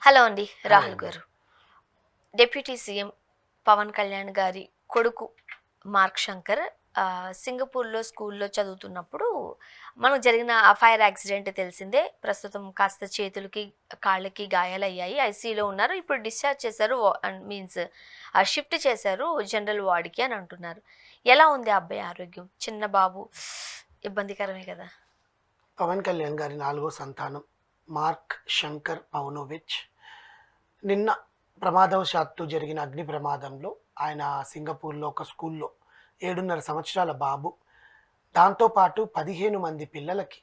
Hello అండి. Hi Rahul అండి. గారు. డిప్యూటీ సీఎం పవన్ కళ్యాణ్ గారి కొడుకు మార్క్ శంకర్ సింగపూర్‌లో స్కూల్‌లో చదువుతున్నప్పుడు మనకు జరిగిన ఆ ఫైర్ యాక్సిడెంట్ తెలిసిందే. ప్రస్తుతం కాస్త చేతులకి, కాళ్ళకి గాయాలయ్యాయి. ఐసీయూలో ఉన్నారు. ఇప్పుడు డిశ్చార్జ్ చేశారు. మీన్స్ షిఫ్ట్ చేశారు జనరల్ వార్డ్‌కి అని అంటున్నారు. ఎలా ఉంది ఆ అబ్బాయి ఆరోగ్యం? చిన్న బాబు ఇబ్బందికరమే కదా! పవన్ కళ్యాణ్ గారి 4వ సంతానం మార్క్ శంకర్ పవనోవిచ్ నిన్న ప్రమాదవశాత్తు జరిగిన అగ్ని ప్రమాదంలో ఆయన సింగపూర్‌లో ఒక స్కూల్‌లో 7.5 సంవత్సరాల బాబు, దాంతోపాటు 15 మంది పిల్లలకి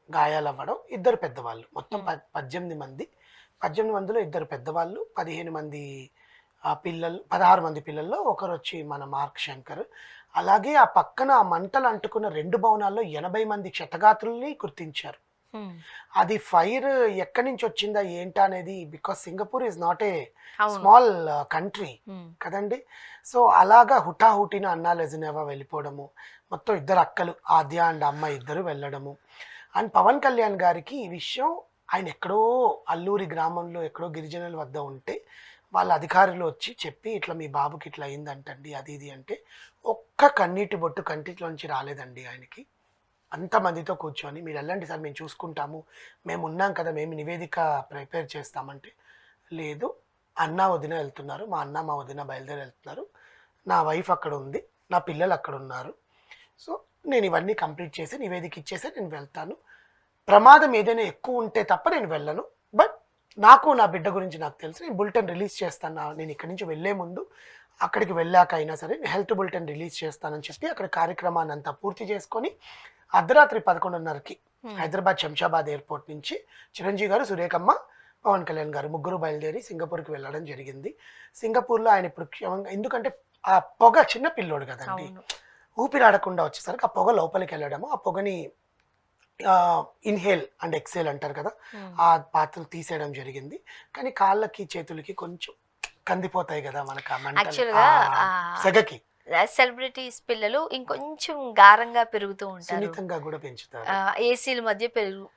గాయాలవ్వడం, ఇద్దరు పెద్దవాళ్ళు. మొత్తం హ్మ్. 18 మంది. 18 మందిలో ఇద్దరు పెద్దవాళ్ళు, 15 మంది పిల్లలు, 16 మంది పిల్లల్లో ఒకరొచ్చి మన మార్క్ శంకర్. అలాగే ఆ పక్కన ఆ మంటలు అంటుకున్న 2 భవనాల్లో 80 మంది క్షతగాత్రుల్ని గుర్తించారు. హ్మ్. అది ఫైర్ ఎక్కడి నుంచి వచ్చిందా ఏంటా అనేది, because Singapore is not a అవును. స్మాల్ కంట్రీ హ్మ్. కదండి. సో అలాగా హుటాహుటిన అన్నా లెజనేవా వెళ్ళిపోవడము, మొత్తం ఇద్దరు అక్కలు ఆద్య అండ్ అమ్మ ఇద్దరు వెళ్ళడము. అండ్ పవన్ కళ్యాణ్ గారికి ఈ విషయం, ఆయన ఎక్కడో అల్లూరి గ్రామంలో ఎక్కడో గిరిజనుల వద్ద ఉంటే వాళ్ళ అధికారులు వచ్చి చెప్పి ఇట్లా మీ బాబుకి ఇట్లా అయిందంటండి అది ఇది అంటే, ఒక్క కన్నీటి బొట్టు కంటిలోంచి రాలేదండి ఆయనకి. అంతమందితో కూర్చొని మీరు వెళ్ళండి సార్, మేము చూసుకుంటాము, మేము ఉన్నాం కదా, మేము నివేదిక ప్రిపేర్ చేస్తామంటే, లేదు అన్న వదిన వెళ్తున్నారు, మా అన్న మా వదిన బయలుదేరి వెళ్తున్నారు, నా వైఫ్ అక్కడ ఉంది, నా పిల్లలు అక్కడ ఉన్నారు, సో నేను ఇవన్నీ కంప్లీట్ చేసి నివేదిక ఇచ్చేసి నేను వెళ్తాను, ప్రమాదం ఏదైనా ఎక్కువ ఉంటే తప్ప నేను వెళ్ళను, బట్ నాకు నా బిడ్డ గురించి నాకు తెలుసు, నేను బులెటిన్ రిలీజ్ చేస్తాను, నేను ఇక్కడి నుంచి వెళ్ళే ముందు అక్కడికి వెళ్ళాక అయినా సరే హెల్త్ బులెటిన్ రిలీజ్ చేస్తానని చెప్పి అక్కడ కార్యక్రమాన్ని అంతా పూర్తి చేసుకొని అర్ధరాత్రి 11:30కి హ్మ్. హైదరాబాద్ శంషాబాద్ ఎయిర్పోర్ట్ నుంచి చిరంజీవి గారు, సురేఖమ్మ, పవన్ కళ్యాణ్ గారు ముగ్గురు బయలుదేరి సింగపూర్కి వెళ్ళడం జరిగింది. సింగపూర్లో ఆయన ఇప్పుడు క్షేమంగా, ఎందుకంటే ఆ పొగ, చిన్న పిల్లోడు కదండి, అవును. ఊపిరాడకుండా వచ్చేసరికి ఆ పొగ లోపలికి వెళ్ళడము, ఆ పొగని ఇన్హేల్ అండ్ ఎక్సేల్ అంటారు కదా, హ్మ్. ఆ పాత్రలు తీసేయడం జరిగింది. కానీ కాళ్ళకి చేతులకి కొంచెం కందిపోతాయి కదా మనకు ఆ మంటలు, ఆ యాక్చువల్‌గా సెగకి సెలబ్రిటీస్ పిల్లలు ఇంకొంచెం గారంగా పెరుగుతూ ఉంటారు. సున్నితంగా కూడా పెంచుతారు. ఏసీల మధ్య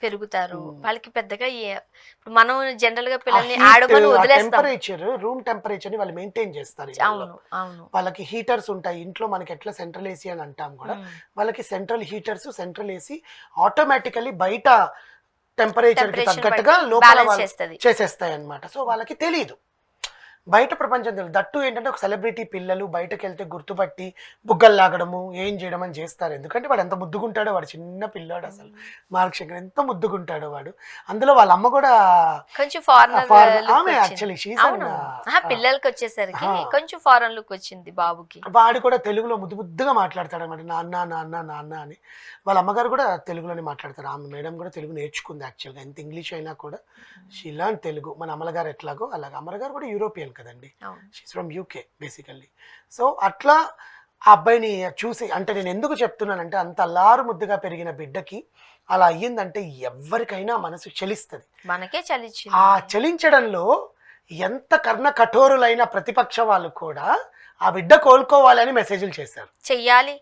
పెరుగుతారు. ఉమ్. వాళ్ళకి పెద్దగా ఇప్పుడు మనం జనరల్‌గా ఆ పిల్లల్ని హీట్, ఆడమని ఆ వదిలేస్తాం. టెంపరేచర్, రూమ్ టెంపరేచర్‌ని వాళ్ళు మెయింటైన్ చేస్తారు ఇళ్ళల్లో. అవును. అవును. వాళ్ళకి హీటర్స్ ఉంటాయి. ఇంట్లో మనకి ఎట్లా సెంట్రల్ ఏసీ అని అంటాం కూడా, హ్మ్. వాళ్ళకి central heaters, central AC automatically బయట టెంపరేచర్‌కి టెంపరేచర్‌ని తగ్గట్టుగా బట్టి లోపల బ్యాలెన్స్ వాళ్ళు చేస్తది. చేసేస్తాయన్నమాట. సో వాళ్ళకి తెలీదు. బయట ప్రపంచం తెలుసు. దట్టు ఏంటంటే ఒక సెలబ్రిటీ పిల్లలు బయటకెళ్తే గుర్తుపట్టి బుగ్గలు లాగడము, ఏం చేయడం అని చేస్తారు. ఎందుకంటే వాడు ఎంత ముద్దుగుంటాడో, వాడు చిన్న పిల్లాడు అసలు. హ్మ్. మార్క్ శంకర్ ఎంత ముద్దుగుంటాడో వాడు. అందులో వాళ్ళ అమ్మ కూడా కొంచెం ఫారినర్ లుక్ ఆమె వచ్చింది. యాక్చువల్లీ షీ ఈస్ అన్ అవునవును. పిల్లలకొచ్చేసరికి ఆ! కొంచెం ఫారెన్ లుక్ వచ్చింది బాబుకి. వాడు కూడా తెలుగులో ముద్దు ముద్దుగా మాట్లాడతాడనమాట. నాన్న, నాన్న, నాన్న అని. వాళ్ళ అమ్మగారు కూడా తెలుగులోనే మాట్లాడతారు. ఆమె మేడం కూడా తెలుగు నేర్చుకుంది యాక్చువల్‌గా. ఎంత ఇంగ్లీష్ అయినా కూడా షీ లెర్న్ తెలుగు. మన అమలగారు ఎట్లాగో అలాగా. అమలగారు కూడా యూరోపియన్ కదండీ. అవును. She is from UK basically. So, అట్లా ఆ అబ్బాయిని చూసి, అంటే నేను ఎందుకు చెప్తున్నానంటే, అంత అల్లారు ముద్దుగా పెరిగిన బిడ్డకి అలా అయ్యిందంటే ఎవ్వరికైనా మనసు చలిస్తది. మనకే ఆ చలిచ్చింది. చలించడంలో ఎంత కర్ణ కఠోరులైన ప్రతిపక్ష వాళ్ళు కూడా ఆ బిడ్డ కోలుకోవాలని మెసేజ్‌లు చేశారు. చెయ్యాలి.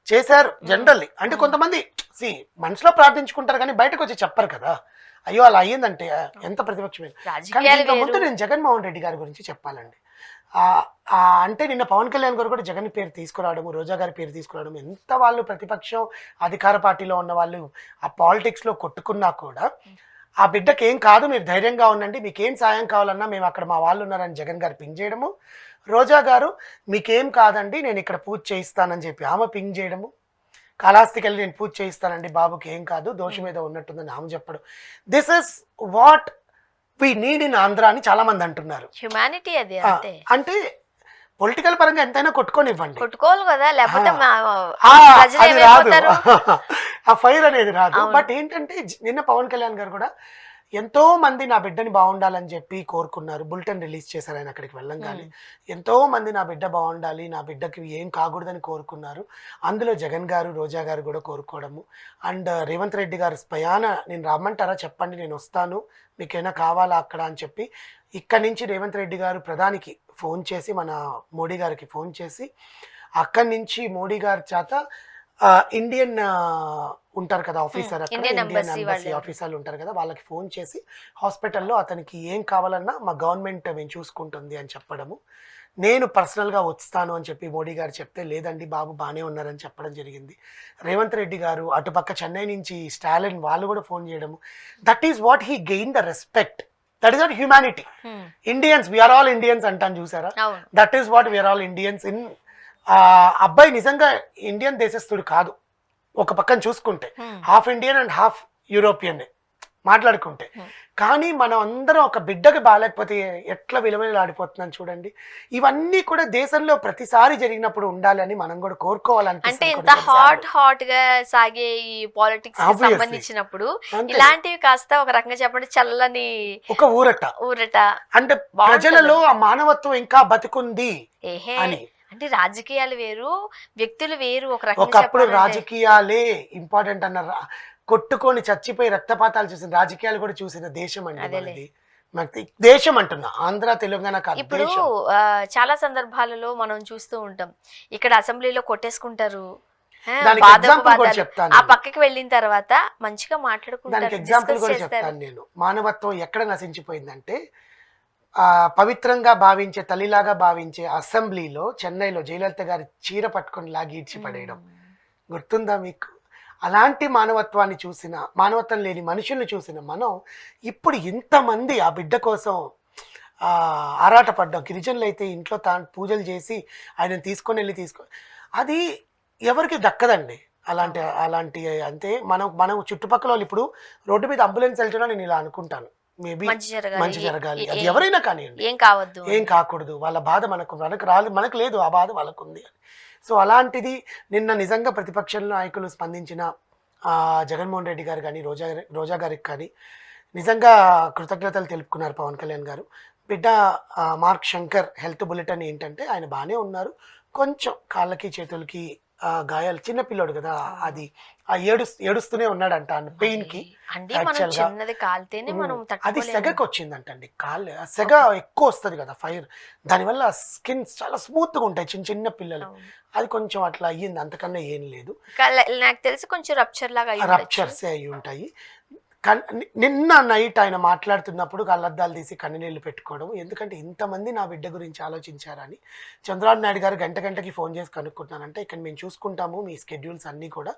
చేశారు హ్మ్. జనరల్లీ. అంటే హ్మ్. కొంతమంది మనసులో ప్రార్థించుకుంటారు కానీ బయటకొచ్చి చెప్పరు కదా! అయ్యో! అలా అయ్యిందంటే ఎంత ప్రతిపక్షమే. కానీ రాజకీయాలు దీంట్లో ముందు వేరు. నేను జగన్మోహన్ రెడ్డి గారి గురించి చెప్పాలండి. అంటే నిన్న పవన్ కళ్యాణ్ గారు కూడా జగన్ పేరు తీసుకురావడము, రోజా గారి పేరు తీసుకురావడం, ఎంత వాళ్ళు ప్రతిపక్షం, అధికార పార్టీలో ఉన్నవాళ్ళు ఆ పాలిటిక్స్‌లో కొట్టుకున్నా కూడా, ఆ బిడ్డకేం కాదు, మీరు ధైర్యంగా ఉండండి, మీకేం సాయం కావాలన్నా మేము అక్కడ మా వాళ్ళున్నారని జగన్ గారు పింగ్ చేయడము, రోజా గారు మీకేం కాదండి నేనిక్కడ పూజ చేయిస్తానని చెప్పి ఆమె పింగ్ చేయడము, కాళహస్తికెళ్ళి నేను పూజ చేయిస్తానండి బాబుకి ఏం కాదు, దోషం హ్మ్. ఏదో ఉన్నట్టుందని ఆమె చెప్పడం. This is what we need in Andhra అని చాలామంది అంటున్నారు. హ్యుమానిటీ అది ఆ! అంతే. అంటే పొలిటికల్ పరంగా ఎంతైనా కొట్టుకోనివ్వండి. కొట్టుకోవాలి గదా! ఆ! లేపోతే ఆ! అది రాదు. ప్రజలేమైపోతారు? ఆ ఫైర్ అనేది రాదు. అవును. బట్ ఏంటంటే నిన్న పవన్ కళ్యాణ్ గారు కూడా ఎంతో మంది నా బిడ్డని బావుండాలని చెప్పి కోరుకున్నారు. బులెటిన్ రిలీజ్ చేశారు ఆయన అక్కడికి వెళ్ళంగానే. హ్మ్. ఎంతో మంది నా బిడ్డ బావుండాలి, నా బిడ్డకి ఏం కాకూడదని కోరుకున్నారు. అందులో జగన్ గారు, రోజా గారు కూడా కోరుకోవడము. అండ్ రేవంత్ రెడ్డి గారు స్వయాన నేను రమ్మంటారా చెప్పండి నేనొస్తాను, మీకేమైనా కావాలా అక్కడ అని చెప్పి, ఇక్కడి నుంచి రేవంత్ రెడ్డి గారు ప్రధానికి ఫోన్ చేసి, మన మోడీ గారికి ఫోన్ చేసి, అక్కడి నుంచి మోడీ గారి చేత ఇండియన్ ఉంటారు కదా ఆఫీసర్, అక్కడ ఇండియన్ ఇండియన్ embassy ఎంబసీ వాళ్ళు. ఆఫీసర్లు ఉంటారు కదా, వాళ్ళకి ఫోన్ చేసి హాస్పిటల్లో అతనికి ఏం కావాలన్నా మా గవర్నమెంట్ మేము చూసుకుంటుంది అని చెప్పడము. నేను పర్సనల్గా వస్తాను అని చెప్పి మోడీ గారు చెప్తే, లేదండి బాబు బాగానే ఉన్నారని చెప్పడం జరిగింది. రేవంత్ రెడ్డి గారు అటుపక్క చెన్నై నుంచి స్టాలిన్ వాళ్ళు కూడా ఫోన్ చేయడము. That is what he gain the respect. That is not humanity. Indians, we are all Indians అంటాను చూసారా, అవును. That is what we are all Indians in. అబ్బాయి నిజంగా ఇండియన్ దేశస్థుడు కాదు ఒక పక్కన చూసుకుంటే, half Indian and half European మాట్లాడుకుంటే. కానీ మనం అందరం ఒక బిడ్డకి బాగాలేకపోతే ఎట్లా విలువలాడిపోతున్నాం చూడండి. ఇవన్నీ కూడా దేశంలో ప్రతిసారి జరిగినప్పుడు ఉండాలని మనం కూడా అంటే కోరుకోవాలనిపిస్తుంది ఇంత కొన్నిసార్లు. హాట్ గా సాగే ఈ పాలిటిక్స్ కి Obviously. సంబంధించినప్పుడు అంతే. ఇలాంటివి కాస్త ఒక రకంగా చెప్పండి చల్లని ఒక ఊరట ఊరట. అంటే బాగుంటది. ప్రజలలో ఆ మానవత్వం ఇంకా బతుకుంది ఏహే అని. అంటే రాజకీయాలు వేరు, వ్యక్తులు వేరు. ఒక రకంగా ఒకప్పుడు చెప్పాలంటే రాజకీయాలే ఇంపార్టెంట్ అన్నారు. కొట్టుకొని చచ్చిపోయి రక్తపాతాలు చూసిన రాజకీయాలు కూడా చూసిన దేశం అండి అదేలే. మనది. మనకి దేశం అంటున్నా, ఆంధ్ర తెలంగాణ కాదు, ఇప్పుడు దేశం. చాలా సందర్భాలలో మనం చూస్తూ ఉంటాం, ఇక్కడ అసెంబ్లీలో కొట్టేసుకుంటారు, దానికి వాదపు ఎగ్జాంపుల్ కూడా వాదాలు. చెప్తాను ఆ నేను. పక్కకి వెళ్ళిన తర్వాత మంచిగా దానికి మాట్లాడుకుంటారు, ఎగ్జాంపుల్ డిస్కస్ కూడా చేస్తారు. చెప్తాను నేను. మానవత్వం ఎక్కడ నశించిపోయిందంటే, పవిత్రంగా భావించే తల్లిలాగా భావించే అసెంబ్లీలో చెన్నైలో జయలలిత గారి చీర పట్టుకొని లాగి ఈడ్చి పడేయడం గుర్తుందా మీకు? అలాంటి మానవత్వాన్ని చూసిన, మానవత్వం లేని మనుషుల్ని చూసిన మనం ఇప్పుడు ఇంతమంది ఆ బిడ్డ కోసం ఆరాటపడ్డాం. గిరిజనులు అయితే ఇంట్లో పూజలు చేసి ఆయన తీసుకొని వెళ్ళి అది ఎవరికి దక్కదండి. అలాంటి అలాంటి అంతే మనం చుట్టుపక్కల వాళ్ళు ఇప్పుడు రోడ్డు మీద అంబులెన్స్ వెళ్తున్నా నేను ఇలా అనుకుంటాను, మేబీ మంచి జరగాలి. అది ఎవరైనా కానివ్వండి, ఏం కావద్దు. ఏం కాకూడదు. వాళ్ళ బాధ మనకు లేదు, ఆ బాధ వాళ్ళకు ఉంది. సో అలాంటిది నిన్న నిజంగా ప్రతిపక్ష నాయకులు స్పందించిన జగన్మోహన్ రెడ్డి గారు కానీ రోజా గారికి కానీ నిజంగా కృతజ్ఞతలు తెలుపుకున్నారు పవన్ కళ్యాణ్ గారు. బిడ్డ మార్క్ శంకర్ హెల్త్ బులెటిన్ ఏంటంటే ఆయన బాగానే ఉన్నారు, కొంచెం కాళ్ళకి చేతులకి గాయాలు, చిన్న పిల్లోడు కదా, అది ఏడుస్తూనే ఉన్నాడంట పెయిన్ కి. అంటే మనం చిన్నది కాలితేనే మనం అది తట్టుకోలేము. సెగకు వచ్చిందంటండి, కాళ్ళు సెగ ఎక్కువ వస్తుంది కదా ఫైర్, దానివల్ల స్కిన్ చాలా స్మూత్గా ఉంటాయి చిన్న పిల్లలు. అది కొంచెం అట్లా అయ్యింది, అంతకన్నా ఏం లేదు. నాకు తెలిసి కొంచెం రప్చర్ లాగా అయ్యి రప్చర్స్ అయి ఉంటాయి. నిన్న నైట్ ఆయన మాట్లాడుతున్నప్పుడు కళ్ళద్దాలు తీసి కన్నీళ్ళు పెట్టుకోవడం, ఎందుకంటే ఇంతమంది నా బిడ్డ గురించి ఆలోచించారని. చంద్రబాబు నాయుడు గారు గంటకి ఫోన్ చేసి కనుక్కుంటున్నానంటే, ఇక్కడ మేము చూసుకుంటాము మీ స్కెడ్యూల్స్ అన్నీ కూడా,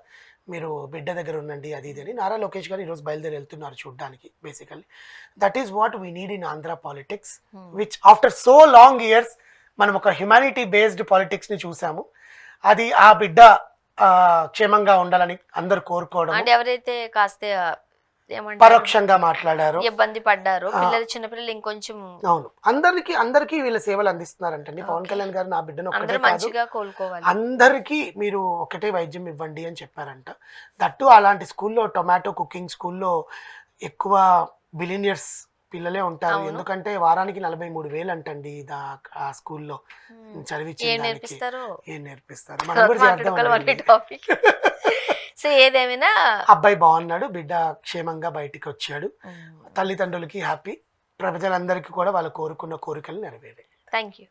మీరు బిడ్డ దగ్గర ఉండండి అది ఇది అని. నారా లోకేష్ గారు ఈరోజు బయలుదేరి వెళ్తున్నారు చూడ్డానికి. Basically that is what we need in Andhra politics, which after so long years మనం ఒక హ్యుమానిటీ బేస్డ్ పాలిటిక్స్ని చూసాము. అది ఆ బిడ్డ క్షేమంగా ఉండాలని అందరు కోరుకోవడం. అంటే ఎవరైతే కాస్త పరోక్షంగా మాట్లాడారు, ఇబ్బంది పడ్డారు, పిల్లలు చిన్నపిల్లలు ఇంకొంచెం. అవును, అందరికీ వీళ్ళ సేవలు అందిస్తున్నారంటండి పవన్ కళ్యాణ్ గారు. నా బిడ్డను ఒకటే కాదు, మంచిగా కోలుకోవాలి, అందరికీ మీరు ఒకటే వైద్యం ఇవ్వండి అని చెప్పారంట. దట్టు అలాంటి స్కూల్లో, టొమాటో కుకింగ్ స్కూల్లో ఎక్కువ బిలినియర్స్ పిల్లలే ఉంటారు. ఎందుకంటే వారానికి 43,000 అంటండి ఆ స్కూల్లో చదివించి. ఏం నేర్పిస్తారు మనం కూడా చేద్దాం. సో ఏదేమైనా అబ్బాయి బాగున్నాడు, బిడ్డ క్షేమంగా బయటికి వచ్చాడు, తల్లిదండ్రులకి హ్యాపీ, ప్రజలందరికీ కూడా వాళ్ళు కోరుకున్న కోరికలు నెరవేరాయి. Thank you.